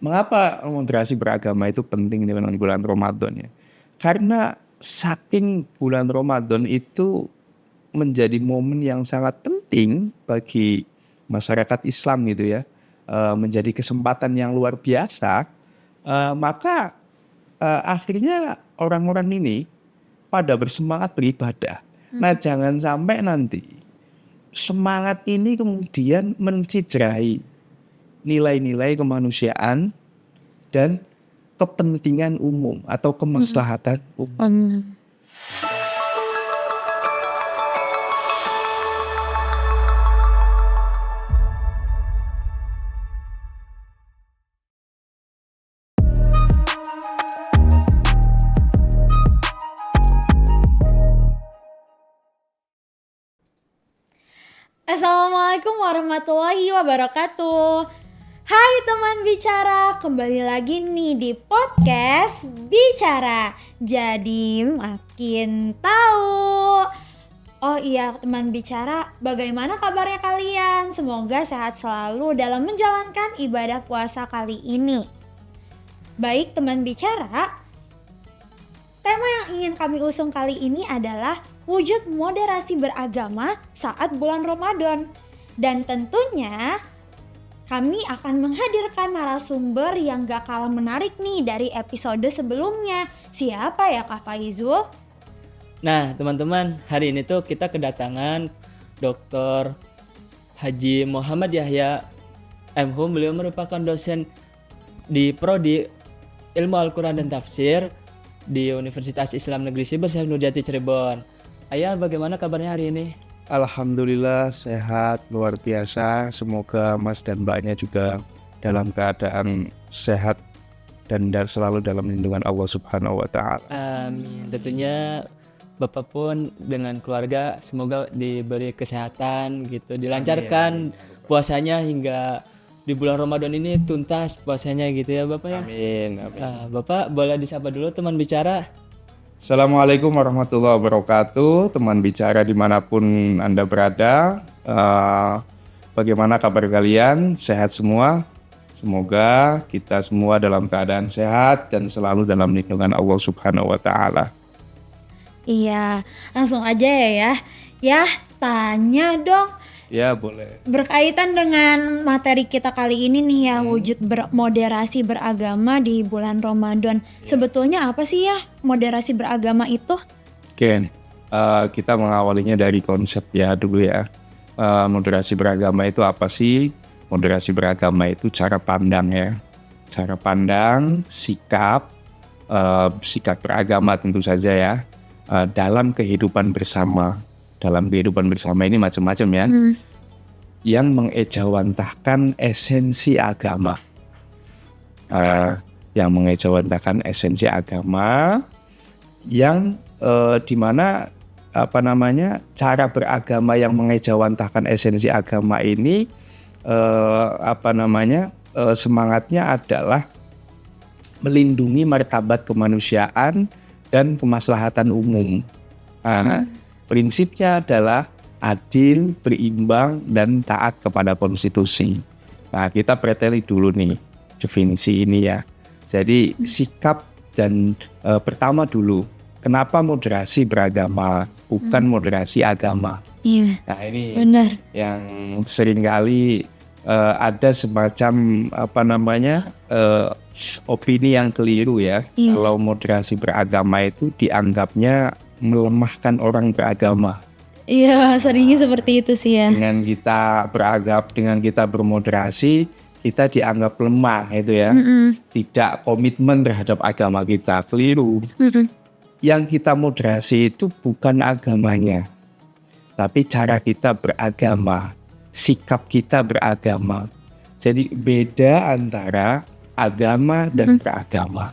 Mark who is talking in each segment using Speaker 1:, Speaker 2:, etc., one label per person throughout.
Speaker 1: Mengapa moderasi beragama itu penting di bulan Ramadan ya? Karena saking bulan Ramadan itu menjadi momen yang sangat penting bagi masyarakat Islam gitu ya, menjadi kesempatan yang luar biasa, maka akhirnya orang-orang ini pada bersemangat beribadah. Nah, jangan sampai nanti semangat ini kemudian menciderai nilai-nilai kemanusiaan dan kepentingan umum atau kemaslahatan umum.
Speaker 2: Assalamualaikum warahmatullahi wabarakatuh. Hai teman bicara, kembali lagi nih di podcast Bicara. Jadi makin tahu. Oh iya teman bicara, bagaimana kabarnya kalian? Semoga sehat selalu dalam menjalankan ibadah puasa kali ini. Baik teman bicara, tema yang ingin kami usung kali ini adalah wujud moderasi beragama saat bulan Ramadan. Dan tentunya kami akan menghadirkan narasumber yang gak kalah menarik nih dari episode sebelumnya. Siapa ya Kak Faizul?
Speaker 3: Nah teman-teman, hari ini tuh kita kedatangan Dr. Haji Muhammad Yahya M.Hum. Beliau merupakan dosen di Prodi Ilmu Al-Quran dan Tafsir di Universitas Islam Negeri Siber Syekh Nurjati Cirebon. Ayah, bagaimana kabarnya hari ini?
Speaker 1: Alhamdulillah sehat luar biasa. Semoga Mas dan Mbaknya juga dalam keadaan sehat dan selalu dalam lindungan Allah Subhanahu wa taala.
Speaker 3: Amin. Tentunya Bapak pun dengan keluarga semoga diberi kesehatan gitu, dilancarkan puasanya hingga di bulan Ramadan ini tuntas puasanya gitu ya Bapak ya.
Speaker 1: Amin.
Speaker 3: Bapak boleh disapa dulu teman bicara.
Speaker 1: Assalamualaikum warahmatullahi wabarakatuh. Teman bicara dimanapun Anda berada, bagaimana kabar kalian? Sehat semua? Semoga kita semua dalam keadaan sehat dan selalu dalam lindungan Allah Subhanahu wa taala.
Speaker 2: Iya, langsung aja ya. Ya, tanya dong.
Speaker 1: Ya, boleh.
Speaker 2: Berkaitan dengan materi kita kali ini nih ya, wujud moderasi beragama di bulan Ramadan. Sebetulnya apa sih ya moderasi beragama itu?
Speaker 1: Oke, kita mengawalinya dari konsep ya dulu ya. Moderasi beragama itu apa sih? Moderasi beragama itu cara pandang ya. Cara pandang, sikap beragama tentu saja ya. Dalam kehidupan bersama. Dalam kehidupan bersama ini macam-macam ya. Yang mengejawantahkan esensi agama. Yang mengejawantahkan esensi agama yang dimana cara beragama yang mengejawantahkan esensi agama ini semangatnya adalah melindungi martabat kemanusiaan dan kemaslahatan umum. Prinsipnya adalah adil, berimbang, dan taat kepada konstitusi. Nah, kita preteli dulu nih definisi ini ya. Jadi sikap dan pertama dulu, kenapa moderasi beragama, bukan moderasi agama?
Speaker 2: Iya.
Speaker 1: Nah ini
Speaker 2: benar.
Speaker 1: Yang seringkali ada semacam opini yang keliru ya.
Speaker 2: Iya.
Speaker 1: Kalau moderasi beragama itu dianggapnya melemahkan orang beragama.
Speaker 2: Iya, seringnya seperti itu sih ya.
Speaker 1: Dengan kita bermoderasi, kita dianggap lemah itu ya. Tidak komitmen terhadap agama kita, keliru. Yang kita moderasi itu bukan agamanya, tapi cara kita beragama, sikap kita beragama. Jadi beda antara agama dan beragama.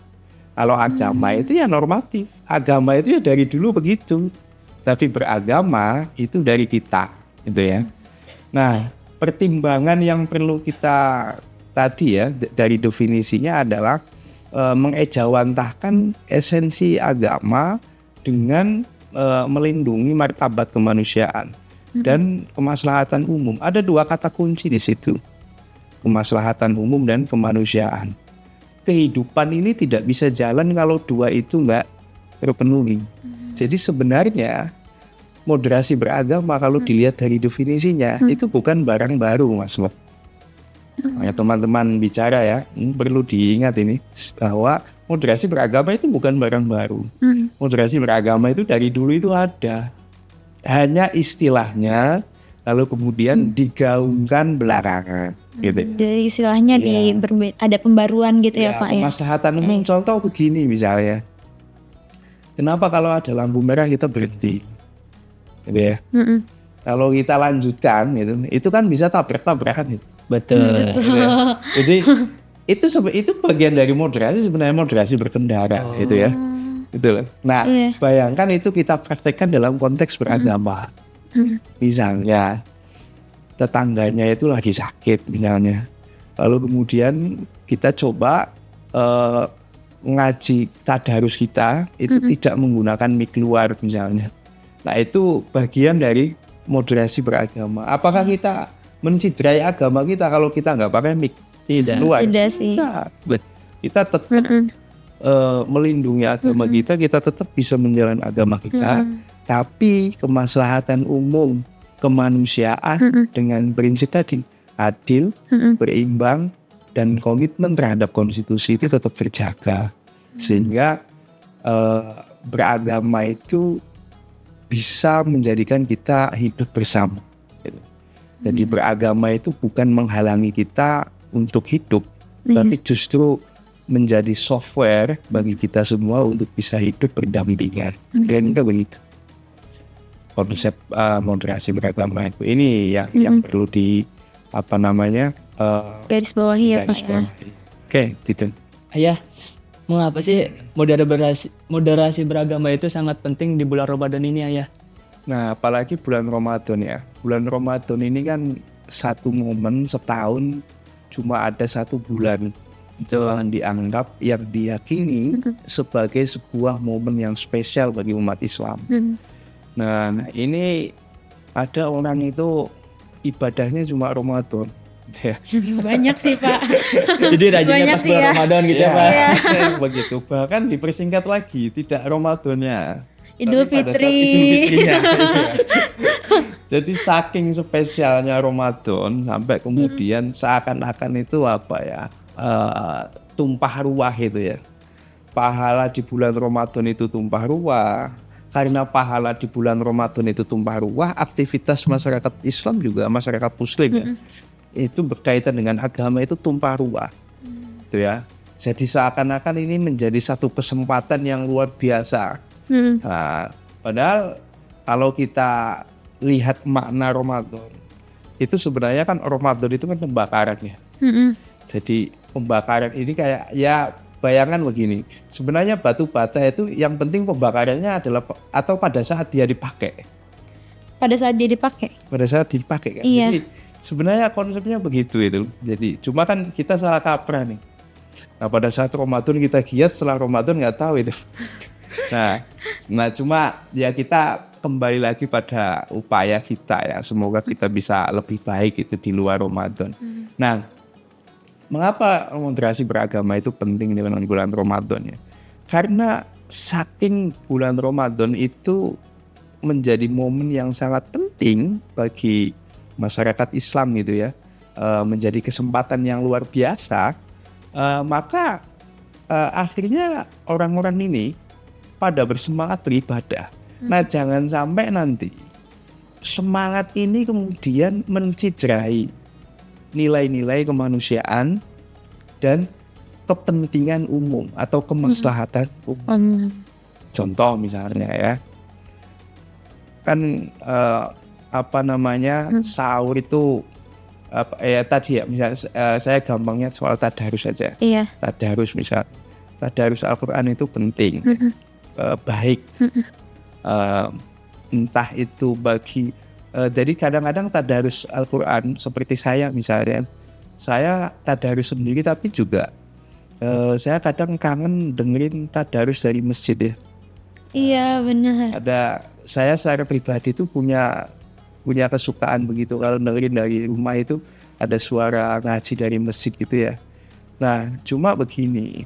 Speaker 1: Kalau agama itu ya normatif, agama itu ya dari dulu begitu. Tapi beragama itu dari kita, gitu ya. Nah, pertimbangan yang perlu kita tadi ya dari definisinya adalah mengejawantahkan esensi agama dengan melindungi martabat kemanusiaan dan kemaslahatan umum. Ada dua kata kunci di situ, kemaslahatan umum dan kemanusiaan. kehidupan ini tidak bisa jalan kalau dua itu nggak terpenuhi. Jadi sebenarnya moderasi beragama kalau dilihat dari definisinya itu bukan barang baru, Mas Bob. Ya, teman-teman bicara ya, ini perlu diingat ini bahwa moderasi beragama itu bukan barang baru. Moderasi beragama itu dari dulu itu ada. Hanya istilahnya lalu kemudian digaungkan belakangan gitu.
Speaker 2: Jadi istilahnya ada pembaruan gitu ya Pak ya.
Speaker 1: Kemaslahatan umum contoh begini misalnya. Kenapa kalau ada lampu merah kita berhenti? Gitu ya. Kalau kita lanjutkan gitu, itu kan bisa tabrak-tabrakan gitu.
Speaker 3: Betul.
Speaker 1: Gitu ya. Jadi itu bagian dari moderasi, sebenarnya moderasi berkendara gitu ya. Gitu loh. Nah, bayangkan itu kita praktekkan dalam konteks beragama. Misalnya tetangganya itu lagi sakit misalnya. Lalu kemudian kita coba ngaji tadarus kita itu tidak menggunakan mic luar misalnya. Nah, itu bagian dari moderasi beragama. Apakah kita menciderai agama kita kalau kita nggak pakai mic luar?
Speaker 2: Tidak sih.
Speaker 1: Nah, kita tetap melindungi agama kita tetap bisa menjalankan agama kita, tapi kemaslahatan umum kemanusiaan dengan prinsip tadi adil, berimbang, dan komitmen terhadap konstitusi itu tetap terjaga, sehingga beragama itu bisa menjadikan kita hidup bersama. Jadi beragama itu bukan menghalangi kita untuk hidup, tapi justru menjadi software bagi kita semua untuk bisa hidup berdampingan. Kira-kira begitu konsep moderasi beragama itu. Ini yang perlu di
Speaker 2: garis bawahi ya Pak ya.
Speaker 1: Oke, gitu.
Speaker 3: Ayah, mengapa sih moderasi beragama itu sangat penting di bulan Ramadan ini, Ayah?
Speaker 1: Nah, apalagi bulan Ramadan ya. Bulan Ramadan ini kan satu momen setahun cuma ada satu bulan. Itu yang dianggap, yang diyakini sebagai sebuah momen yang spesial bagi umat Islam. Nah, ini ada orang itu ibadahnya cuma Ramadan. Ya.
Speaker 2: Banyak sih Pak.
Speaker 3: Jadi rajinnya pas bulan Ramadan gitu ya Pak.
Speaker 1: Begitu. Bahkan dipersingkat lagi, tidak Ramadannya.
Speaker 2: Idul Fitri.
Speaker 1: Jadi saking spesialnya Ramadan sampai kemudian seakan-akan itu tumpah ruah itu ya. Pahala di bulan Ramadan itu tumpah ruah. Karena pahala di bulan Ramadan itu tumpah ruah, aktivitas masyarakat Islam juga, masyarakat Muslim ya, itu berkaitan dengan agama itu tumpah ruah. Itu ya. Jadi seakan-akan ini menjadi satu kesempatan yang luar biasa. Nah, padahal kalau kita lihat makna Ramadan, itu sebenarnya kan Ramadan itu kan pembakaran ya. Jadi pembakaran ini kayak ya bayangan begini, sebenarnya batu bata itu yang penting pembakarannya adalah atau pada saat dia dipakai.
Speaker 2: Pada saat dia dipakai?
Speaker 1: Pada saat dipakai kan.
Speaker 2: Iya.
Speaker 1: Jadi sebenarnya konsepnya begitu itu. Jadi cuma kan kita salah kaprah nih. Nah pada saat Ramadan kita giat, setelah Ramadan nggak tahu itu. Nah cuma ya kita kembali lagi pada upaya kita ya. Semoga kita bisa lebih baik itu di luar Ramadan. Nah, mengapa moderasi beragama itu penting di bulan Ramadan ya? Karena saking bulan Ramadan itu menjadi momen yang sangat penting bagi masyarakat Islam gitu ya, menjadi kesempatan yang luar biasa, maka akhirnya orang-orang ini pada bersemangat beribadah. Nah jangan sampai nanti semangat ini kemudian menciderai nilai-nilai kemanusiaan dan kepentingan umum atau kemaslahatan umum. Contoh misalnya ya, kan sahur itu tadi ya, misalnya saya gampangnya soal tadarus saja. Iya. Tadarus misal, tadarus Al-Quran itu penting, baik, entah itu bagi jadi kadang-kadang tadarus Al-Quran seperti saya misalnya, saya tadarus sendiri tapi juga saya kadang kangen dengerin tadarus dari masjid ya.
Speaker 2: Iya benar.
Speaker 1: Saya secara pribadi itu punya kesukaan begitu kalau dengerin dari rumah itu ada suara ngaji dari masjid gitu ya. Nah, cuma begini,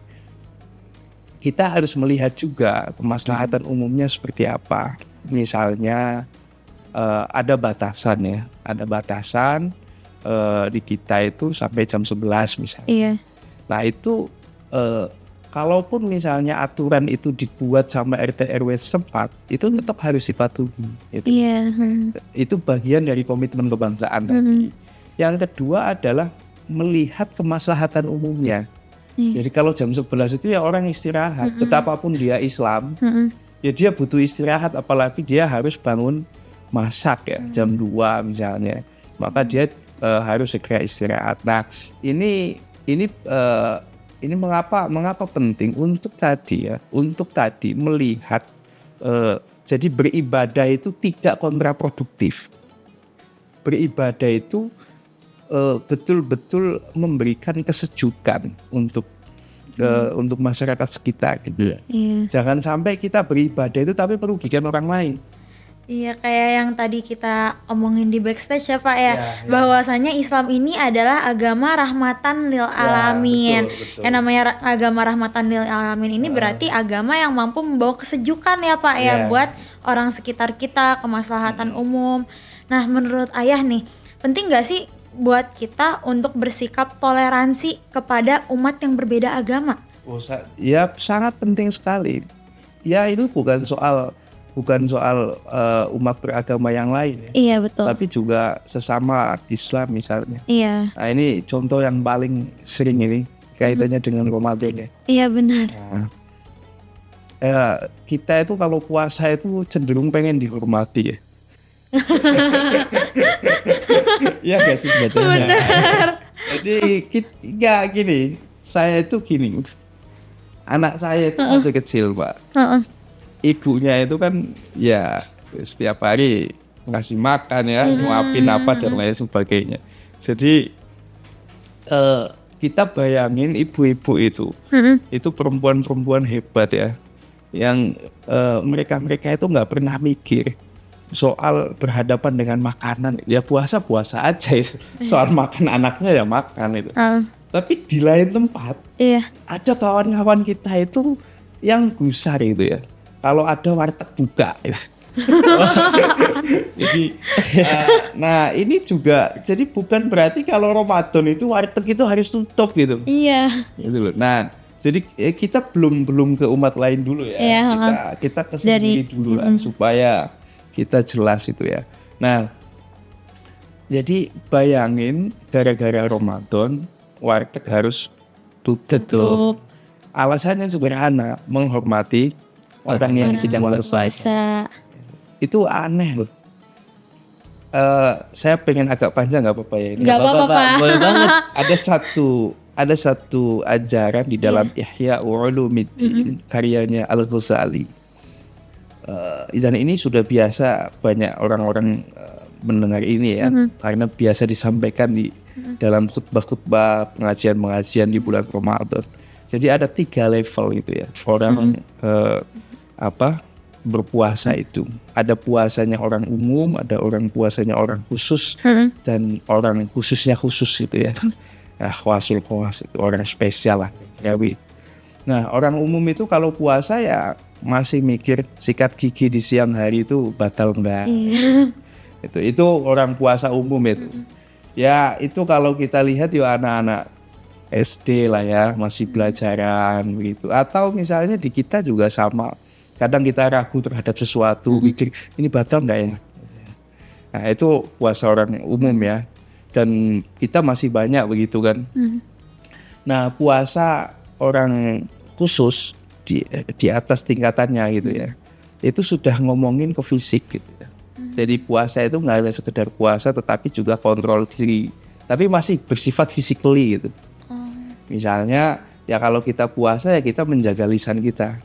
Speaker 1: kita harus melihat juga kemaslahatan umumnya seperti apa. Misalnya ada batasan ya, ada batasan di kita itu sampai jam 11 misalnya.
Speaker 2: Iya.
Speaker 1: Nah itu kalaupun misalnya aturan itu dibuat sama RT RW setempat, itu tetap harus dipatuhi.
Speaker 2: Iya.
Speaker 1: Itu bagian dari komitmen kebangsaan tadi. Yang kedua adalah melihat kemaslahatan umumnya. Jadi kalau jam 11 itu ya orang istirahat, betapapun dia Islam, ya dia butuh istirahat, apalagi dia harus bangun masak ya jam 2 misalnya, maka dia harus segera istirahat. Nah ini mengapa penting untuk tadi melihat jadi beribadah itu tidak kontraproduktif. Beribadah itu betul-betul memberikan kesejukan untuk masyarakat sekitar gitu ya. Jangan sampai kita beribadah itu tapi merugikan orang lain.
Speaker 2: Iya, kayak yang tadi kita omongin di backstage ya Pak ya, bahwasanya Islam ini adalah agama rahmatan lil alamin.
Speaker 1: Betul.
Speaker 2: Yang namanya agama rahmatan lil alamin ini berarti agama yang mampu membawa kesejukan ya Pak ya buat orang sekitar kita, kemaslahatan umum. Nah, menurut Ayah nih, penting gak sih buat kita untuk bersikap toleransi kepada umat yang berbeda agama?
Speaker 1: Ya sangat penting sekali. Ya itu bukan soal umat beragama yang lain ya.
Speaker 2: Iya betul.
Speaker 1: Tapi juga sesama Islam misalnya.
Speaker 2: Iya.
Speaker 1: Nah ini contoh yang paling sering ini kaitannya dengan Ramadan ya.
Speaker 2: Iya benar.
Speaker 1: Nah, kita itu kalau puasa itu cenderung pengen dihormati ya. Iya gak sih
Speaker 2: Benar.
Speaker 1: Jadi gini, saya itu gini, anak saya itu masih kecil Pak. Ibunya itu kan ya setiap hari ngasih makan ya, nyuapin apa dan lain sebagainya. Jadi kita bayangin ibu-ibu itu perempuan-perempuan hebat ya, yang mereka itu nggak pernah mikir soal berhadapan dengan makanan. Ya puasa aja itu. Soal makan anaknya ya makan itu. Tapi di lain tempat ada kawan-kawan kita itu yang gusar itu ya. Kalau ada warteg buka. Jadi, nah ini juga, jadi bukan berarti kalau Ramadan itu warteg itu harus tutup gitu.
Speaker 2: Iya.
Speaker 1: Gitu loh. Nah, jadi kita belum ke umat lain dulu ya. Kita ke sendiri dulu lah supaya kita jelas itu ya. Nah, jadi bayangin gara-gara Ramadan warteg harus tutup. Alasannya sederhana, menghormati orang yang sedang berpuasa. Itu aneh loh. Saya pengen agak panjang nggak apa-apa ya ini?
Speaker 2: Nggak apa-apa Pak.
Speaker 3: Boleh banget.
Speaker 1: Ada satu ajaran di dalam Ihya Ulumuddin karyanya Al-Ghazali. Dan ini sudah biasa banyak orang-orang mendengar ini ya, karena biasa disampaikan di dalam khutbah-khutbah, pengajian-pengajian di bulan Ramadan. Jadi ada 3 level gitu ya orang berpuasa itu. Ada puasanya orang umum, ada orang puasanya orang khusus, dan orang khususnya khusus itu ya. Nah, khawasul khawas itu orang spesial lah. Nah, orang umum itu kalau puasa ya masih mikir sikat gigi di siang hari itu batal enggak. Itu orang puasa umum itu. Ya itu kalau kita lihat ya anak-anak SD lah ya, masih belajaran begitu. Atau misalnya di kita juga sama. Kadang kita ragu terhadap sesuatu, mikir ini batal enggak ya. Nah itu puasa orang umum ya. Dan kita masih banyak begitu kan. Nah puasa orang khusus di atas tingkatannya gitu ya, itu sudah ngomongin ke fisik gitu ya. Jadi puasa itu nggak hanya sekedar puasa tetapi juga kontrol diri, tapi masih bersifat physically gitu. Misalnya ya kalau kita puasa ya kita menjaga lisan kita,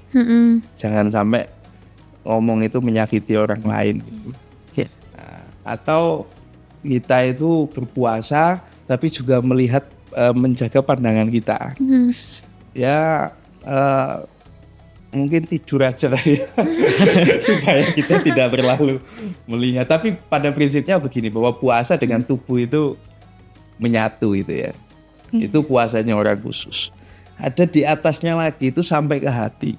Speaker 1: jangan sampai ngomong itu menyakiti orang lain gitu. Atau kita itu berpuasa tapi juga melihat menjaga pandangan kita. Ya mungkin tidur aja lah ya supaya kita tidak terlalu melihat. Tapi pada prinsipnya begini, bahwa puasa dengan tubuh itu menyatu gitu ya. Itu puasanya orang khusus. Ada di atasnya lagi itu sampai ke hati.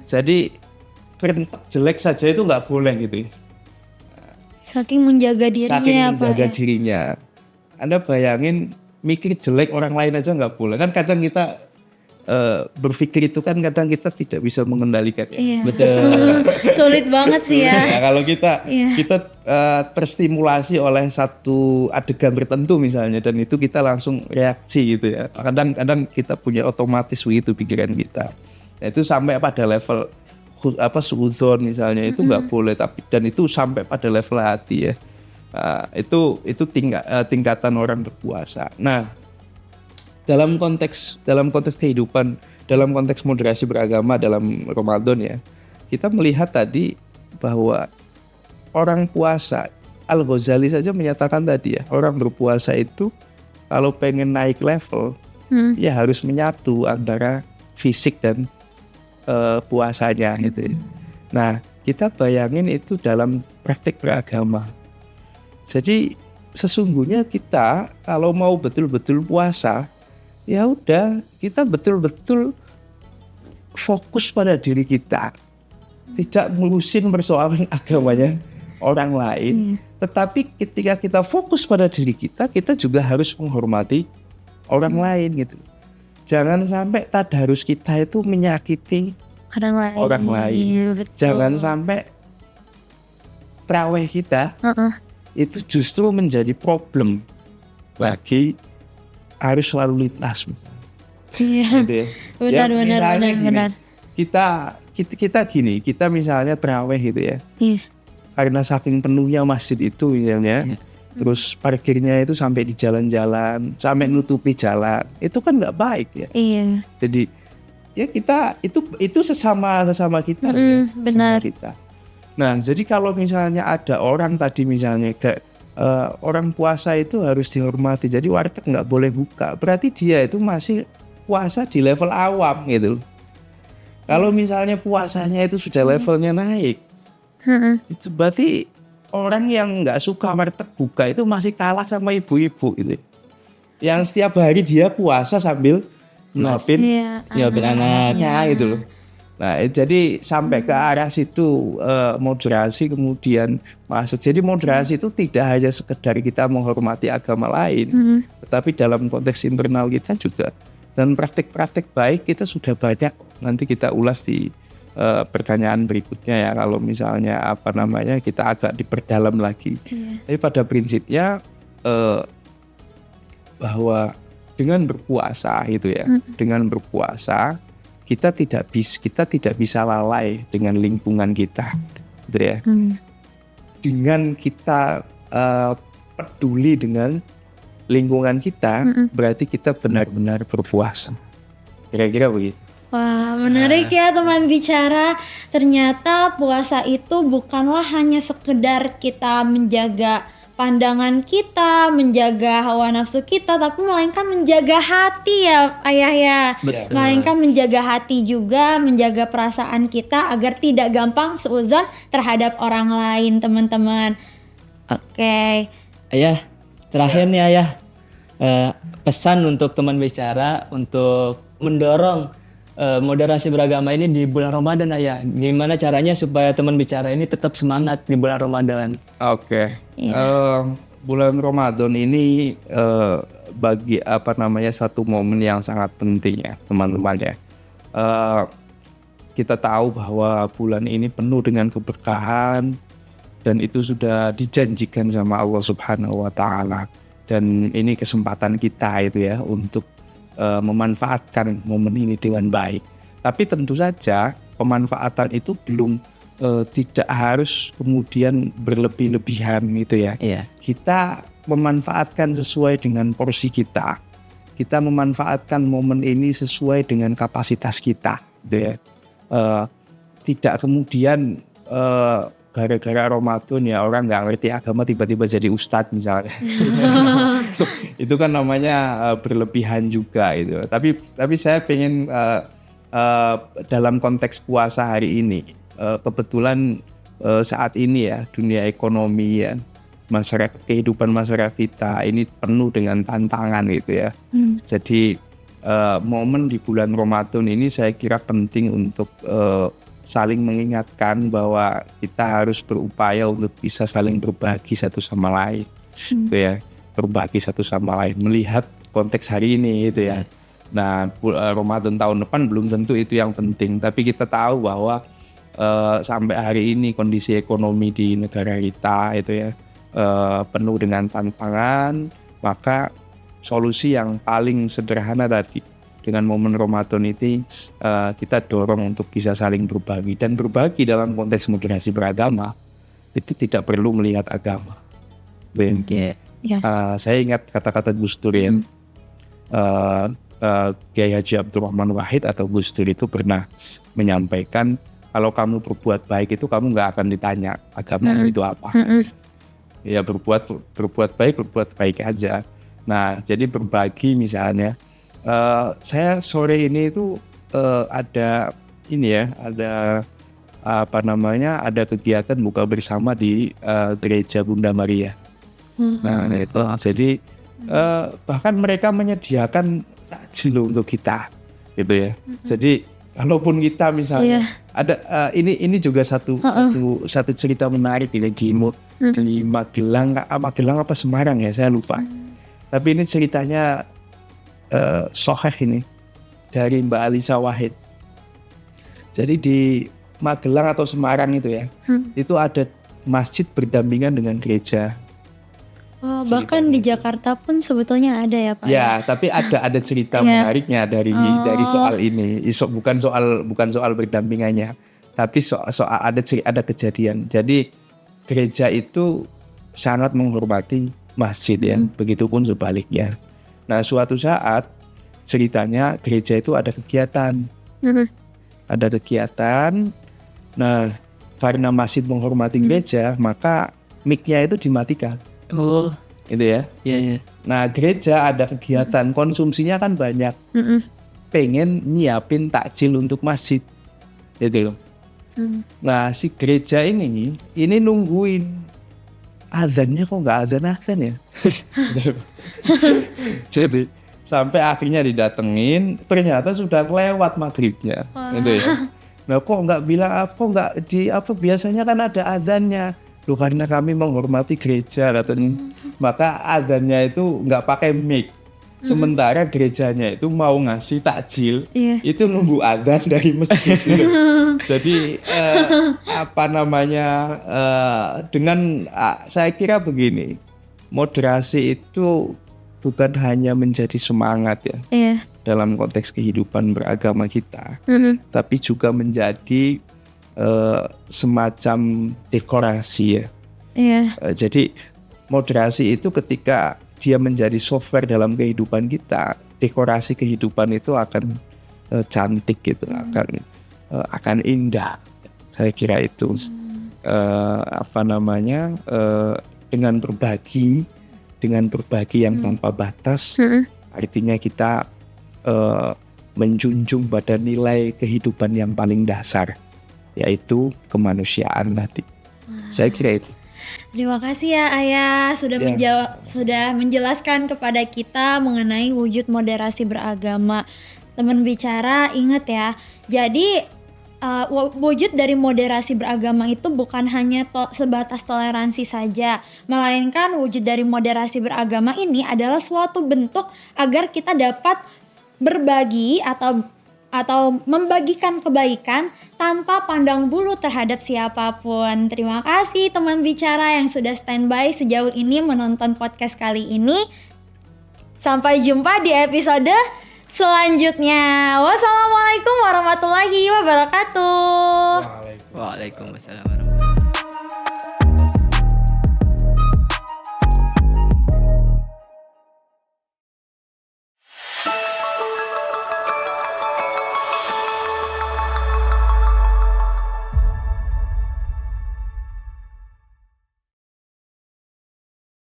Speaker 1: Jadi perintak jelek saja itu nggak boleh gitu ya.
Speaker 2: Saking menjaga dirinya
Speaker 1: Saking
Speaker 2: ya Pak
Speaker 1: menjaga
Speaker 2: ya.
Speaker 1: dirinya. Anda bayangin mikir jelek orang lain aja nggak boleh. Kan kadang kita berpikir itu kan kadang kita tidak bisa mengendalikan ya.
Speaker 2: Iya.
Speaker 3: Betul.
Speaker 2: Sulit banget sih ya.
Speaker 1: Ya, kalau kita
Speaker 2: Iya.
Speaker 1: terstimulasi oleh satu adegan tertentu misalnya dan itu kita langsung reaksi gitu ya. Kadang-kadang kita punya otomatis begitu pikiran kita. Nah, itu sampai pada level suudzon misalnya itu nggak boleh, tapi dan itu sampai pada level hati ya. Itu tingkatan orang berpuasa. Nah, dalam konteks kehidupan, dalam konteks moderasi beragama dalam Ramadan ya, kita melihat tadi bahwa orang puasa, Al-Ghazali saja menyatakan tadi ya, orang berpuasa itu kalau pengen naik level ya harus menyatu antara fisik dan puasanya gitu ya. Nah, kita bayangin itu dalam praktik beragama. Jadi sesungguhnya kita kalau mau betul-betul puasa, ya udah kita betul-betul fokus pada diri kita, tidak ngurusin persoalan agamanya orang lain. Tetapi ketika kita fokus pada diri kita, kita juga harus menghormati orang lain gitu. Jangan sampai tadarus kita itu menyakiti orang lain.
Speaker 2: Betul.
Speaker 1: Jangan sampai tarawih kita itu justru menjadi problem bagi arus lalu lintas.
Speaker 2: Iya.
Speaker 1: Gitu ya.
Speaker 2: Benar.
Speaker 1: Kita gini, kita misalnya tarawih gitu ya.
Speaker 2: Iya.
Speaker 1: Karena saking penuhnya masjid itu misalnya, terus parkirnya itu sampai di jalan-jalan, sampai nutupi jalan. Itu kan nggak baik ya.
Speaker 2: Iya.
Speaker 1: Jadi ya kita itu sesama kita ya,
Speaker 2: benar.
Speaker 1: sesama kita. Nah, jadi kalau misalnya ada orang tadi misalnya orang puasa itu harus dihormati. Jadi warteg nggak boleh buka. Berarti dia itu masih puasa di level awam gitu. Kalau misalnya puasanya itu sudah levelnya naik, itu berarti orang yang nggak suka warteg buka itu masih kalah sama ibu-ibu gitu. Yang setiap hari dia puasa sambil nyuapin anaknya gitu loh. Nah, jadi sampai ke arah situ moderasi kemudian masuk. Jadi moderasi itu tidak hanya sekedar kita menghormati agama lain, tetapi dalam konteks internal kita juga. Dan praktik-praktik baik kita sudah banyak. Nanti kita ulas di pertanyaan berikutnya ya. Kalau misalnya kita agak diperdalam lagi. Tapi pada prinsipnya bahwa dengan berpuasa itu ya, dengan berpuasa kita tidak bisa lalai dengan lingkungan kita, gitu ya. Dengan kita peduli dengan lingkungan kita, berarti kita benar-benar berpuasa. Kira-kira begitu.
Speaker 2: Wah, menarik ya teman bicara. Ternyata puasa itu bukanlah hanya sekedar kita menjaga pandangan kita, menjaga hawa nafsu kita, tapi melainkan menjaga hati ya Ayah ya.
Speaker 3: Betul.
Speaker 2: Melainkan menjaga hati juga, menjaga perasaan kita agar tidak gampang seuzon terhadap orang lain, teman-teman. Oke.
Speaker 3: Ayah, terakhir nih Ayah, pesan untuk teman bicara untuk mendorong moderasi beragama ini di bulan Ramadan Ayah. Gimana caranya supaya teman bicara ini tetap semangat di bulan Ramadan?
Speaker 1: Oke. Bulan Ramadan ini bagi satu momen yang sangat penting ya teman-teman ya. Kita tahu bahwa bulan ini penuh dengan keberkahan dan itu sudah dijanjikan sama Allah Subhanahu wa taala. Dan ini kesempatan kita itu ya untuk memanfaatkan momen ini dengan baik. Tapi tentu saja pemanfaatan itu belum tidak harus kemudian berlebih-lebihan gitu ya.
Speaker 3: Iya.
Speaker 1: Kita memanfaatkan sesuai dengan porsi kita. Kita memanfaatkan momen ini sesuai dengan kapasitas kita, gitu ya. Tidak kemudian gara-gara Ramadan ya orang nggak ngerti agama tiba-tiba jadi ustadz misalnya. Itu kan namanya berlebihan juga itu. Tapi saya pengen dalam konteks puasa hari ini, kebetulan saat ini ya dunia ekonomi ya kehidupan masyarakat kita ini penuh dengan tantangan gitu ya. Jadi momen di bulan Ramadan ini saya kira penting untuk saling mengingatkan bahwa kita harus berupaya untuk bisa saling berbagi satu sama lain, gitu ya, berbagi satu sama lain, melihat konteks hari ini gitu ya. Nah, Ramadan tahun depan belum tentu itu yang penting, tapi kita tahu bahwa sampai hari ini kondisi ekonomi di negara kita itu ya penuh dengan tantangan, maka solusi yang paling sederhana tadi dengan momen Ramadan ini kita dorong untuk bisa saling berbagi, dan berbagi dalam konteks moderasi beragama itu tidak perlu melihat agama. Saya ingat kata-kata Gus Dur ya. Kiai Haji Abdurrahman Wahid atau Gus Dur itu pernah menyampaikan, kalau kamu berbuat baik itu kamu nggak akan ditanya agama itu apa. Ya berbuat baik aja. Nah, jadi berbagi misalnya, saya sore ini itu ada ada kegiatan buka bersama di gereja Bunda Maria. Nah itu jadi bahkan mereka menyediakan takjil untuk kita, gitu ya. Jadi kalaupun kita misalnya ada ini juga satu cerita menarik ini di Magelang apa Semarang ya, saya lupa. Tapi ini ceritanya soheh ini dari Mbak Alisa Wahid. Jadi di Magelang atau Semarang itu ya, itu ada masjid berdampingan dengan gereja.
Speaker 2: Oh, bahkan di Jakarta pun sebetulnya ada ya Pak?
Speaker 1: Ya, tapi ada cerita menariknya dari soal ini. Bukan soal berdampingannya, tapi soal ada kejadian. Jadi gereja itu sangat menghormati masjid ya, begitupun sebaliknya. Nah, suatu saat ceritanya gereja itu ada kegiatan. Ada kegiatan. Nah, karena masjid menghormati gereja, maka mic-nya itu dimatikan.
Speaker 3: Oh,
Speaker 1: itu ya.
Speaker 3: Iya.
Speaker 1: Nah, gereja ada kegiatan, konsumsinya kan banyak. Pengen nyiapin takjil untuk masjid. Gitu loh. Nah, si gereja ini nungguin azannya kok nggak azan ya. Jadi sampai akhirnya didatengin, ternyata sudah lewat maghribnya. Gitu ya. Nah, kok nggak bilang biasanya kan ada azannya. Loh, karena kami menghormati gereja katanya, maka azannya itu nggak pakai mic. Sementara gerejanya itu mau ngasih takjil, itu nunggu azan dari masjid. Gitu. Jadi saya kira begini, moderasi itu bukan hanya menjadi semangat ya dalam konteks kehidupan beragama kita, tapi juga menjadi semacam dekorasi ya. Jadi moderasi itu ketika dia menjadi software dalam kehidupan kita, dekorasi kehidupan itu akan cantik gitu, akan indah. Saya kira itu dengan berbagi yang tanpa batas, artinya kita menjunjung pada nilai kehidupan yang paling dasar, yaitu kemanusiaan tadi. Saya kira itu.
Speaker 2: Terima kasih ya Ayah sudah menjelaskan kepada kita mengenai wujud moderasi beragama. Teman bicara, ingat ya. Jadi wujud dari moderasi beragama itu bukan hanya sebatas toleransi saja, melainkan wujud dari moderasi beragama ini adalah suatu bentuk agar kita dapat berbagi atau membagikan kebaikan tanpa pandang bulu terhadap siapapun. Terima kasih teman bicara yang sudah standby sejauh ini menonton podcast kali ini. Sampai jumpa di episode selanjutnya. Wassalamualaikum warahmatullahi wabarakatuh.
Speaker 3: Waalaikumsalam warahmatullahi wabarakatuh.